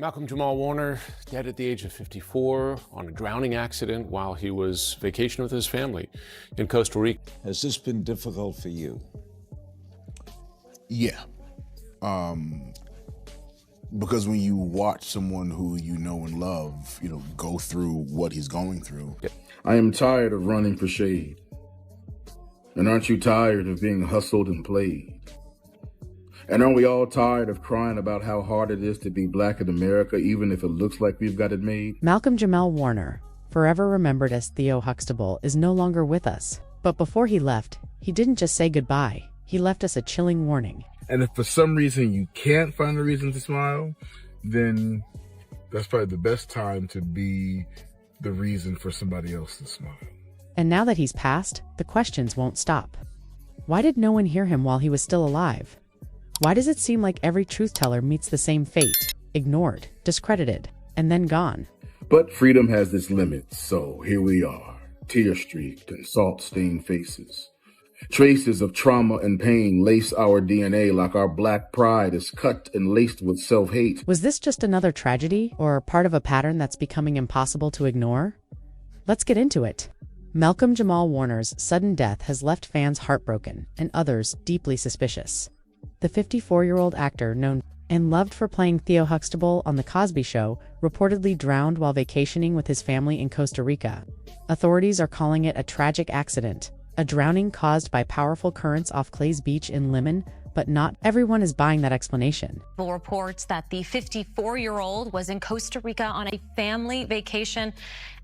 Malcolm Jamal Warner, dead at the age of 54 on a drowning accident while he was vacationing with his family in Costa Rica. Has this been difficult for you? Yeah. Because when you watch someone who you know and love, go through what he's going through. I am tired of running for shade. And aren't you tired of being hustled and played? And aren't we all tired of crying about how hard it is to be Black in America, even if it looks like we've got it made? Malcolm Jamal Warner, forever remembered as Theo Huxtable, is no longer with us. But before he left, he didn't just say goodbye. He left us a chilling warning. And if for some reason you can't find a reason to smile, then that's probably the best time to be the reason for somebody else to smile. And now that he's passed, the questions won't stop. Why did no one hear him while he was still alive? Why does it seem like every truth teller meets the same fate? Ignored, discredited, and then gone. But freedom has its limits, so here we are, tear-streaked and salt-stained faces. Traces of trauma and pain lace our DNA like our Black pride is cut and laced with self-hate. Was this just another tragedy, or part of a pattern that's becoming impossible to ignore? Let's get into it. Malcolm Jamal Warner's sudden death has left fans heartbroken and others deeply suspicious. The 54-year-old actor, known and loved for playing Theo Huxtable on The Cosby Show, reportedly drowned while vacationing with his family in Costa Rica. Authorities are calling it a tragic accident, a drowning caused by powerful currents off Clay's Beach in Limon, but not everyone is buying that explanation. Reports that the 54-year-old was in Costa Rica on a family vacation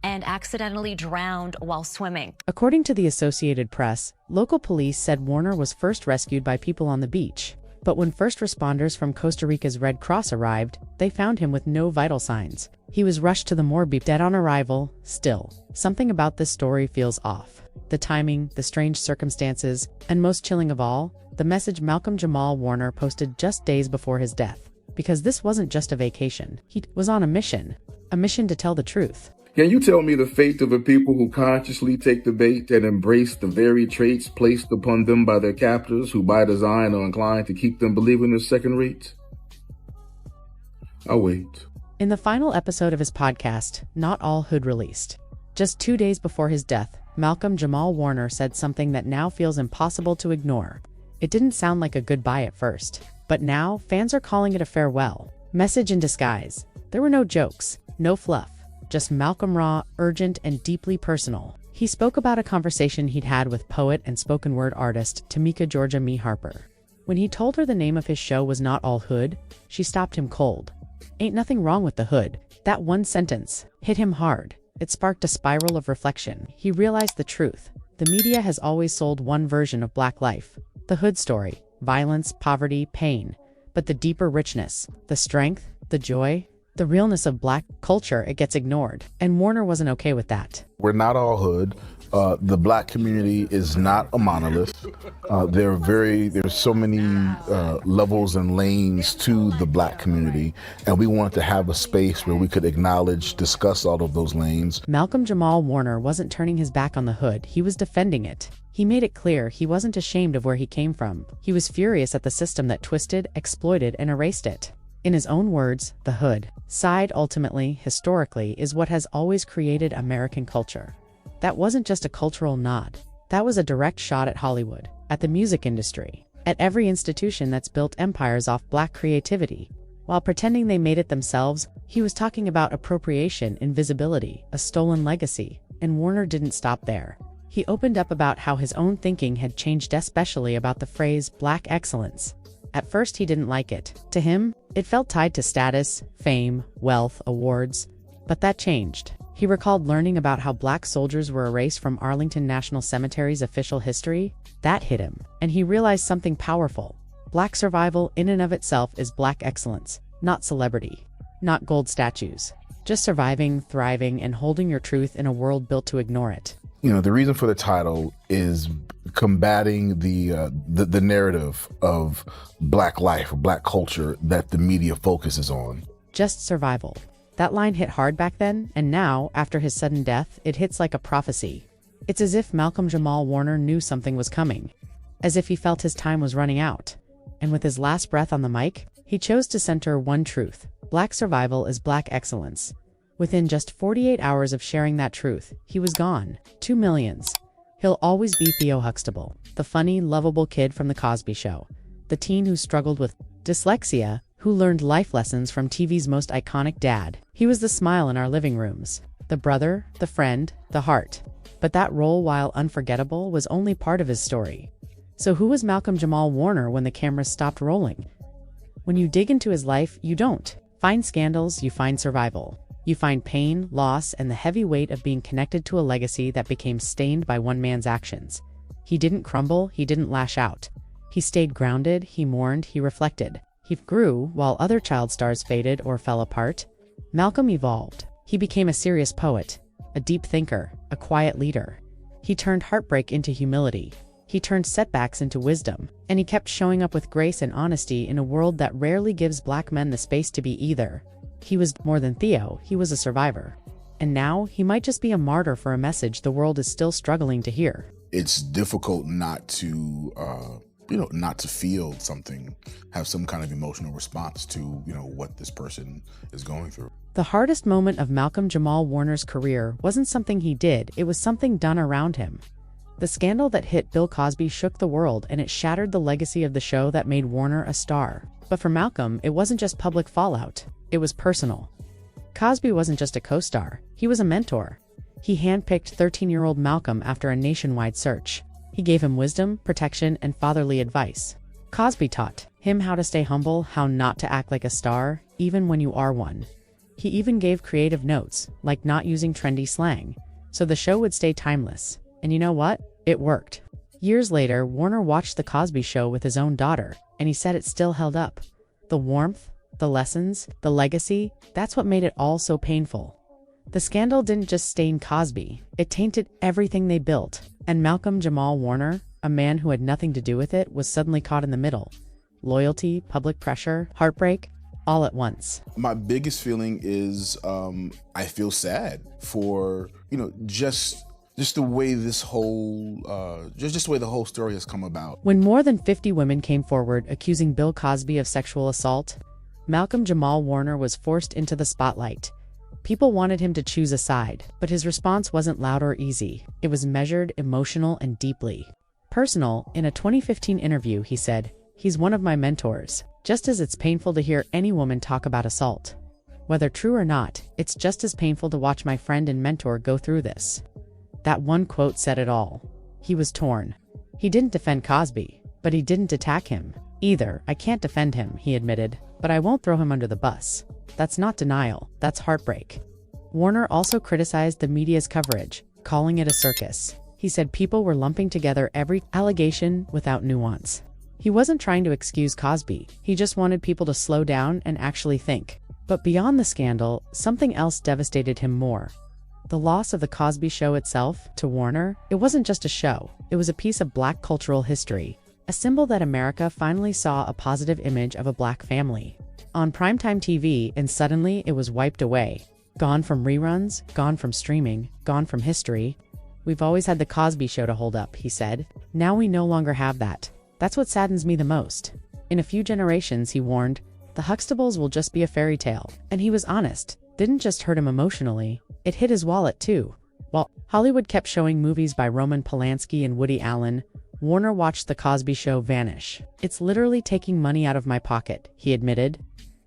and accidentally drowned while swimming. According to the Associated Press, local police said Warner was first rescued by people on the beach. But when first responders from Costa Rica's Red Cross arrived, they found him with no vital signs. He was rushed to the morgue dead on arrival. Still, something about this story feels off. The timing, the strange circumstances, and most chilling of all, the message Malcolm Jamal Warner posted just days before his death. Because this wasn't just a vacation. He was on a mission to tell the truth. Can you tell me the fate of the people who consciously take the bait and embrace the very traits placed upon them by their captors, who by design are inclined to keep them believing they're second rate? I'll wait. In the final episode of his podcast, Not All Hood released, just 2 days before his death, Malcolm Jamal Warner said something that now feels impossible to ignore. It didn't sound like a goodbye at first, but now fans are calling it a farewell. Message in disguise. There were no jokes, no fluff. Just Malcolm raw, urgent, and deeply personal. He spoke about a conversation he'd had with poet and spoken word artist Tamika Georgia Mee Harper. When he told her the name of his show was Not All Hood, she stopped him cold. Ain't nothing wrong with the hood. That one sentence hit him hard. It sparked a spiral of reflection. He realized the truth. The media has always sold one version of Black life. The hood story. Violence, poverty, pain. But the deeper richness, the strength, the joy, the realness of Black culture, it gets ignored. And Warner wasn't okay with that. We're not all hood. The Black community is not a monolith. There's so many levels and lanes to the Black community, and we wanted to have a space where we could acknowledge, discuss all of those lanes. Malcolm Jamal Warner wasn't turning his back on the hood, he was defending it. He made it clear he wasn't ashamed of where he came from. He was furious at the system that twisted, exploited, and erased it. In his own words, the hood side ultimately, historically, is what has always created American culture. That wasn't just a cultural nod. That was a direct shot at Hollywood, at the music industry, at every institution that's built empires off Black creativity. While pretending they made it themselves, he was talking about appropriation, invisibility, a stolen legacy. And Warner didn't stop there. He opened up about how his own thinking had changed, especially about the phrase Black excellence. At first he didn't like it. To him, it felt tied to status, fame, wealth, awards. But that changed. He recalled learning about how Black soldiers were erased from Arlington National Cemetery's official history. That hit him, and he realized something powerful. Black survival in and of itself is Black excellence, not celebrity, not gold statues. Just surviving, thriving, and holding your truth in a world built to ignore it. The reason for the title is combating the narrative of Black life, Black culture that the media focuses on. Just survival. That line hit hard back then, and now, after his sudden death, it hits like a prophecy. It's as if Malcolm Jamal Warner knew something was coming. As if he felt his time was running out. And with his last breath on the mic, He chose to center one truth: Black survival is Black excellence. Within just 48 hours of sharing that truth, he was gone. 2 millions. He'll always be Theo Huxtable, the funny, lovable kid from The Cosby Show, the teen who struggled with dyslexia, who learned life lessons from TV's most iconic dad. He was the smile in our living rooms, the brother, the friend, the heart. But that role, while unforgettable, was only part of his story. So who was Malcolm Jamal Warner when the cameras stopped rolling? When you dig into his life, you don't find scandals, you find survival. You find pain, loss, and the heavy weight of being connected to a legacy that became stained by one man's actions. He didn't crumble, he didn't lash out. He stayed grounded, he mourned, he reflected. He grew while other child stars faded or fell apart. Malcolm evolved. He became a serious poet, a deep thinker, a quiet leader. He turned heartbreak into humility. He turned setbacks into wisdom, and he kept showing up with grace and honesty in a world that rarely gives Black men the space to be either. He was more than Theo, he was a survivor. And now, he might just be a martyr for a message the world is still struggling to hear. It's difficult not to, not to feel something, have some kind of emotional response to, what this person is going through. The hardest moment of Malcolm Jamal Warner's career wasn't something he did, it was something done around him. The scandal that hit Bill Cosby shook the world, and it shattered the legacy of the show that made Warner a star. But for Malcolm, it wasn't just public fallout, it was personal. Cosby wasn't just a co-star, he was a mentor. He handpicked 13-year-old Malcolm after a nationwide search. He gave him wisdom, protection, and fatherly advice. Cosby taught him how to stay humble, how not to act like a star, even when you are one. He even gave creative notes, like not using trendy slang, so the show would stay timeless. And you know what? It worked. Years later, Warner watched The Cosby Show with his own daughter, and he said it still held up. The warmth, the lessons, the legacy, that's what made it all so painful. The scandal didn't just stain Cosby, it tainted everything they built. And Malcolm Jamal Warner, a man who had nothing to do with it, was suddenly caught in the middle. Loyalty, public pressure, heartbreak, all at once. My biggest feeling is I feel sad for, just the way this whole, just the way the whole story has come about. When more than 50 women came forward accusing Bill Cosby of sexual assault, Malcolm Jamal Warner was forced into the spotlight. People wanted him to choose a side, but his response wasn't loud or easy. It was measured, emotional, and deeply personal. In a 2015 interview, he said, "He's one of my mentors. Just as it's painful to hear any woman talk about assault. Whether true or not, it's just as painful to watch my friend and mentor go through this." That one quote said it all. He was torn. He didn't defend Cosby, but he didn't attack him either. "I can't defend him," he admitted, "but I won't throw him under the bus." That's not denial, that's heartbreak. Warner also criticized the media's coverage, calling it a circus. He said people were lumping together every allegation without nuance. He wasn't trying to excuse Cosby, he just wanted people to slow down and actually think. But beyond the scandal, something else devastated him more. The loss of The Cosby Show itself. To Warner, it wasn't just a show, it was a piece of Black cultural history, a symbol that America finally saw a positive image of a Black family on primetime TV, and suddenly it was wiped away. Gone from reruns, gone from streaming, gone from history. "We've always had The Cosby Show to hold up," he said. "Now we no longer have that. That's what saddens me the most." In a few generations, he warned, the Huxtables will just be a fairy tale. And he was honest. Didn't just hurt him emotionally, it hit his wallet too. While Hollywood kept showing movies by Roman Polanski and Woody Allen, Warner watched The Cosby Show vanish. "It's literally taking money out of my pocket," he admitted.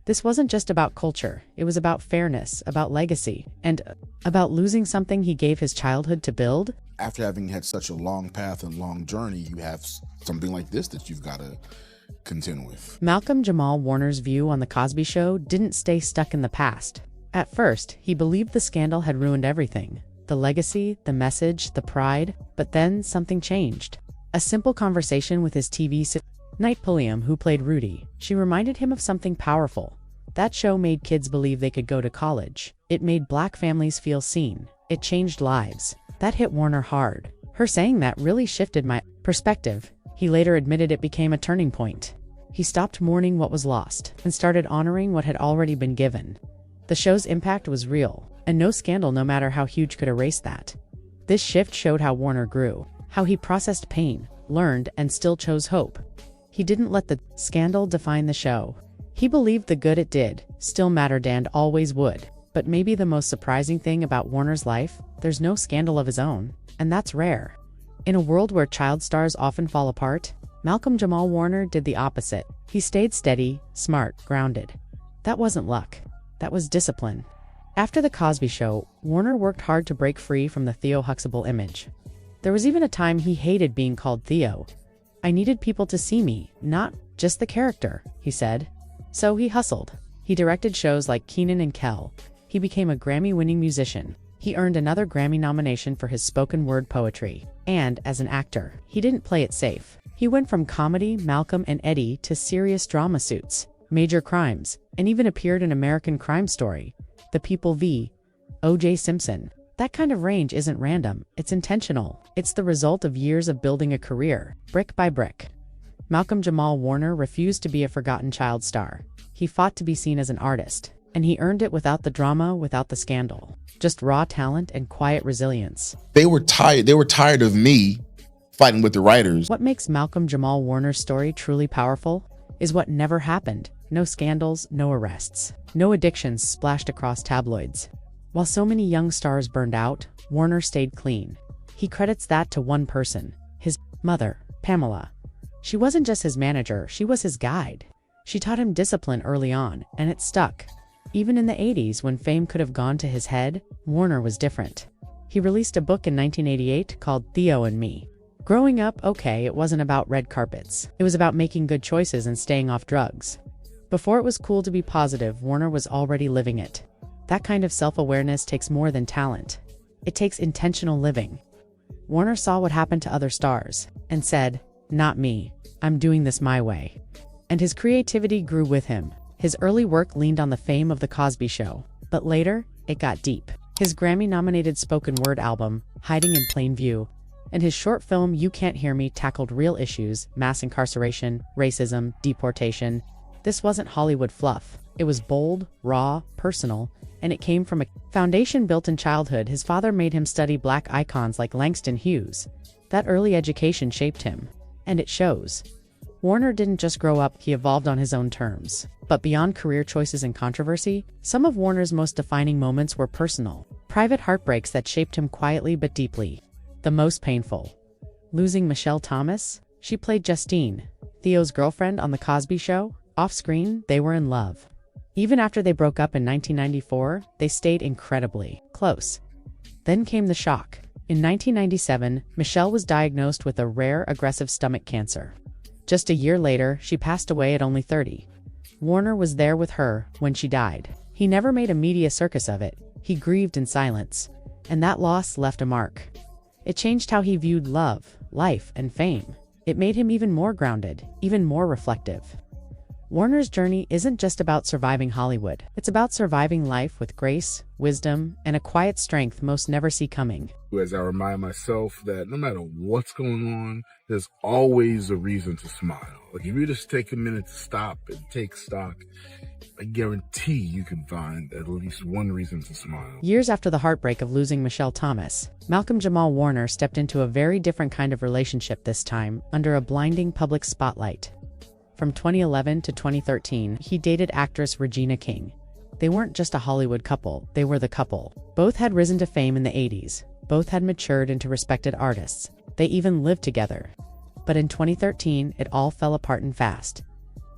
This wasn't just about culture, it was about fairness, about legacy, and about losing something he gave his childhood to build. After having had such a long path and long journey, you have something like this that you've got to contend with. Malcolm Jamal Warner's view on The Cosby Show didn't stay stuck in the past. At first, he believed the scandal had ruined everything. The legacy, the message, the pride. But then something changed. A simple conversation with his TV Night Pulliam, who played Rudy. She reminded him of something powerful. That show made kids believe they could go to college. It made Black families feel seen. It changed lives. That hit Warner hard. Her saying that really shifted my perspective. He later admitted it became a turning point. He stopped mourning what was lost and started honoring what had already been given. The show's impact was real, and no scandal, no matter how huge, could erase that. This shift showed how Warner grew, how he processed pain, learned, and still chose hope. He didn't let the scandal define the show. He believed the good it did still mattered and always would. But maybe the most surprising thing about Warner's life, there's no scandal of his own, and that's rare. In a world where child stars often fall apart, Malcolm Jamal Warner did the opposite. He stayed steady, smart, grounded. That wasn't luck. That was discipline. After The Cosby Show, Warner worked hard to break free from the Theo Huxtable image. There was even a time he hated being called Theo. "I needed people to see me, not just the character," he said. So he hustled. He directed shows like Kenan and Kel. He became a Grammy-winning musician. He earned another Grammy nomination for his spoken word poetry. And, as an actor, he didn't play it safe. He went from comedy, Malcolm and Eddie, to serious drama suits, major crimes, and even appeared in American Crime Story, The People v. O.J. Simpson. That kind of range isn't random, it's intentional. It's the result of years of building a career, brick by brick. Malcolm Jamal Warner refused to be a forgotten child star. He fought to be seen as an artist, and he earned it without the drama, without the scandal. Just raw talent and quiet resilience. They were tired. They were tired of me fighting with the writers. What makes Malcolm Jamal Warner's story truly powerful is what never happened. No scandals, no arrests, no addictions splashed across tabloids. While so many young stars burned out, Warner stayed clean. He credits that to one person, his mother, Pamela. She wasn't just his manager, she was his guide. She taught him discipline early on, and it stuck. Even in the 80s, when fame could have gone to his head, Warner was different. He released a book in 1988 called Theo and Me. Growing up, okay, it wasn't about red carpets. It was about making good choices and staying off drugs. Before it was cool to be positive, Warner was already living it. That kind of self-awareness takes more than talent. It takes intentional living. Warner saw what happened to other stars and said, "Not me. I'm doing this my way." And his creativity grew with him. His early work leaned on the fame of The Cosby Show, but later, it got deep. His Grammy-nominated spoken word album, Hiding in Plain View, and his short film You Can't Hear Me tackled real issues, mass incarceration, racism, deportation. This wasn't Hollywood fluff. It was bold, raw, personal, and it came from a foundation built in childhood. His father made him study black icons like Langston Hughes. That early education shaped him, and it shows. Warner didn't just grow up, he evolved on his own terms. But beyond career choices and controversy, some of Warner's most defining moments were personal, private heartbreaks that shaped him quietly but deeply. The most painful. Losing Michelle Thomas. She played Justine, Theo's girlfriend on The Cosby Show. Off-screen, they were in love. Even after they broke up in 1994, they stayed incredibly close. Then came the shock. In 1997, Michelle was diagnosed with a rare aggressive stomach cancer. Just a year later, she passed away at only 30. Warner was there with her when she died. He never made a media circus of it. He grieved in silence. And that loss left a mark. It changed how he viewed love, life, and fame. It made him even more grounded, even more reflective. Warner's journey isn't just about surviving Hollywood. It's about surviving life with grace, wisdom, and a quiet strength most never see coming. As I remind myself that no matter what's going on, there's always a reason to smile. Like if you just take a minute to stop and take stock, I guarantee you can find at least one reason to smile. Years after the heartbreak of losing Michelle Thomas, Malcolm Jamal Warner stepped into a very different kind of relationship, this time under a blinding public spotlight. From 2011 to 2013, he dated actress Regina King. They weren't just a Hollywood couple, they were the couple. Both had risen to fame in the 80s. Both had matured into respected artists. They even lived together. But in 2013, it all fell apart and fast.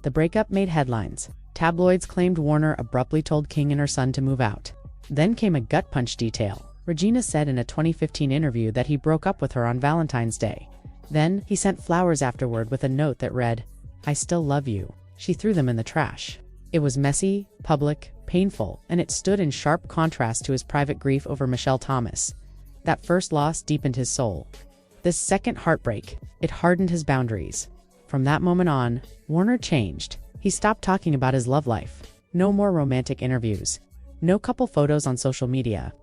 The breakup made headlines. Tabloids claimed Warner abruptly told King and her son to move out. Then came a gut punch detail. Regina said in a 2015 interview that he broke up with her on Valentine's Day. Then, he sent flowers afterward with a note that read, "I still love you." She threw them in the trash. It was messy, public, painful, and it stood in sharp contrast to his private grief over Michelle Thomas. That first loss deepened his soul. This second heartbreak, it hardened his boundaries. From that moment on, Warner changed. He stopped talking about his love life. No more romantic interviews. No couple photos on social media.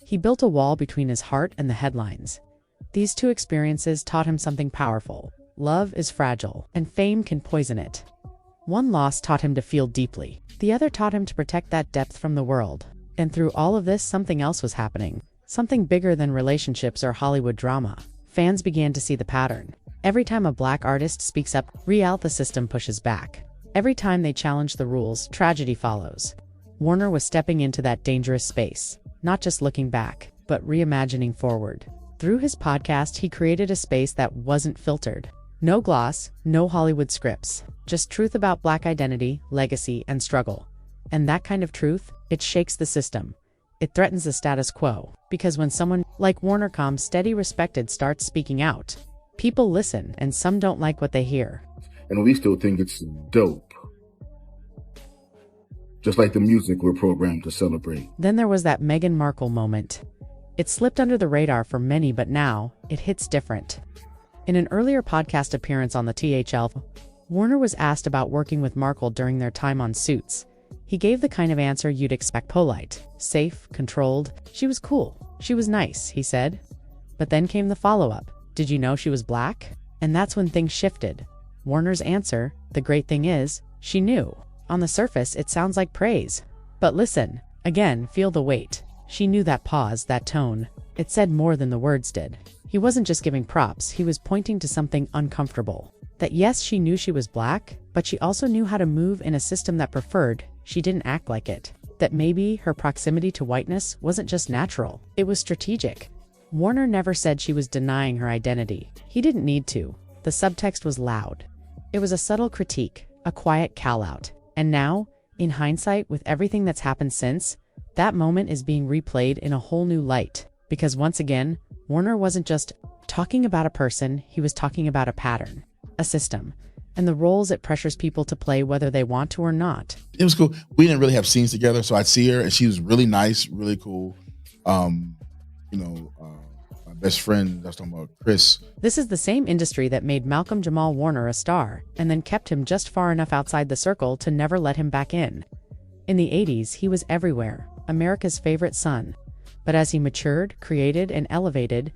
He built a wall between his heart and the headlines. These two experiences taught him something powerful. Love is fragile, and fame can poison it. One loss taught him to feel deeply. The other taught him to protect that depth from the world. And through all of this, something else was happening. Something bigger than relationships or Hollywood drama. Fans began to see the pattern. Every time a black artist speaks up, the system pushes back. Every time they challenged the rules, tragedy follows. Warner was stepping into that dangerous space, not just looking back, but reimagining forward. Through his podcast, he created a space that wasn't filtered. No gloss, no Hollywood scripts, just truth about Black identity, legacy, and struggle. And that kind of truth, it shakes the system. It threatens the status quo, because when someone like Warner calm, steady, respected starts speaking out, people listen, and some don't like what they hear. And we still think it's dope. Just like the music we're programmed to celebrate. Then there was that Meghan Markle moment. It slipped under the radar for many, but now it hits different. In an earlier podcast appearance on the THL, Warner was asked about working with Markle during their time on Suits. He gave the kind of answer you'd expect: polite, safe, controlled. She was cool. She was nice, he said. But then came the follow-up. Did you know she was Black? And that's when things shifted. Warner's answer: the great thing is, she knew. On the surface, it sounds like praise. But listen, again, feel the weight. She knew. That pause, that tone. It said more than the words did. He wasn't just giving props, he was pointing to something uncomfortable. That yes, she knew she was Black, but she also knew how to move in a system that preferred she didn't act like it. That maybe her proximity to whiteness wasn't just natural, it was strategic. Warner never said she was denying her identity. He didn't need to. The subtext was loud. It was a subtle critique, a quiet call-out. And now, in hindsight, with everything that's happened since, that moment is being replayed in a whole new light. Because once again, Warner wasn't just talking about a person, he was talking about a pattern, a system, and the roles it pressures people to play whether they want to or not. It was cool. We didn't really have scenes together, so I'd see her, and she was really nice, really cool. My best friend, I was talking about Chris. This is the same industry that made Malcolm Jamal Warner a star, and then kept him just far enough outside the circle to never let him back in. In the 80s, he was everywhere, America's favorite son. But as he matured, created, and elevated,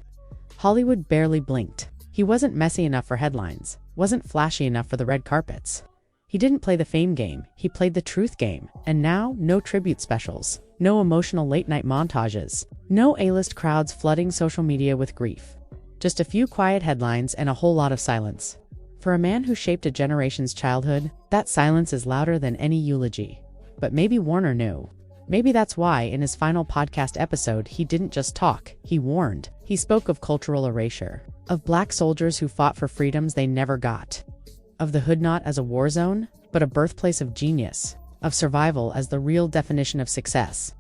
Hollywood barely blinked. He wasn't messy enough for headlines, wasn't flashy enough for the red carpets. He didn't play the fame game, he played the truth game. And now, no tribute specials, no emotional late-night montages, no A-list crowds flooding social media with grief. Just a few quiet headlines and a whole lot of silence. For a man who shaped a generation's childhood, that silence is louder than any eulogy. But maybe Warner knew. Maybe that's why, in his final podcast episode, he didn't just talk, he warned. He spoke of cultural erasure, of Black soldiers who fought for freedoms they never got, of the hood not as a war zone, but a birthplace of genius, of survival as the real definition of success.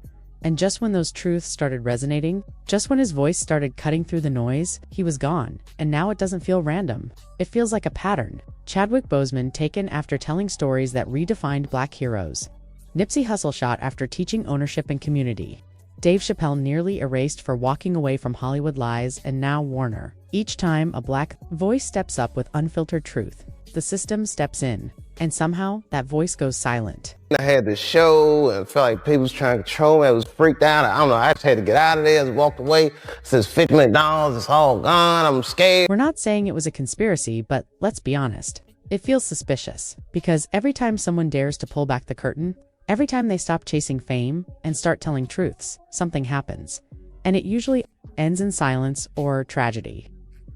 And just when those truths started resonating, just when his voice started cutting through the noise, he was gone. And now it doesn't feel random. It feels like a pattern. Chadwick Boseman taken after telling stories that redefined Black heroes. Nipsey Hussle shot after teaching ownership and community. Dave Chappelle nearly erased for walking away from Hollywood lies, and now Warner. Each time a Black voice steps up with unfiltered truth, the system steps in, and somehow that voice goes silent. I had the show and felt like people was trying to control me. I was freaked out. I don't know, I just had to get out of there. I just walked away. It says $50 million, it's all gone, I'm scared. We're not saying it was a conspiracy, but let's be honest. It feels suspicious, because every time someone dares to pull back the curtain, every time they stop chasing fame and start telling truths, something happens. And it usually ends in silence or tragedy.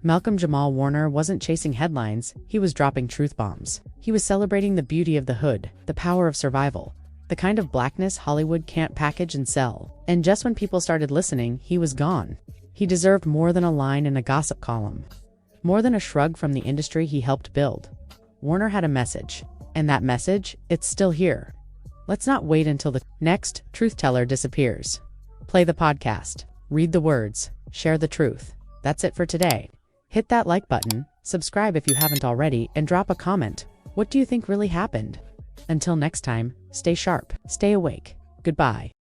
Malcolm Jamal Warner wasn't chasing headlines, he was dropping truth bombs. He was celebrating the beauty of the hood, the power of survival, the kind of Blackness Hollywood can't package and sell. And just when people started listening, he was gone. He deserved more than a line in a gossip column, more than a shrug from the industry he helped build. Warner had a message, and that message, it's still here. Let's not wait until the next truth teller disappears. Play the podcast, read the words, share the truth. That's it for today. Hit that like button, subscribe if you haven't already, and drop a comment. What do you think really happened? Until next time, stay sharp, stay awake. Goodbye.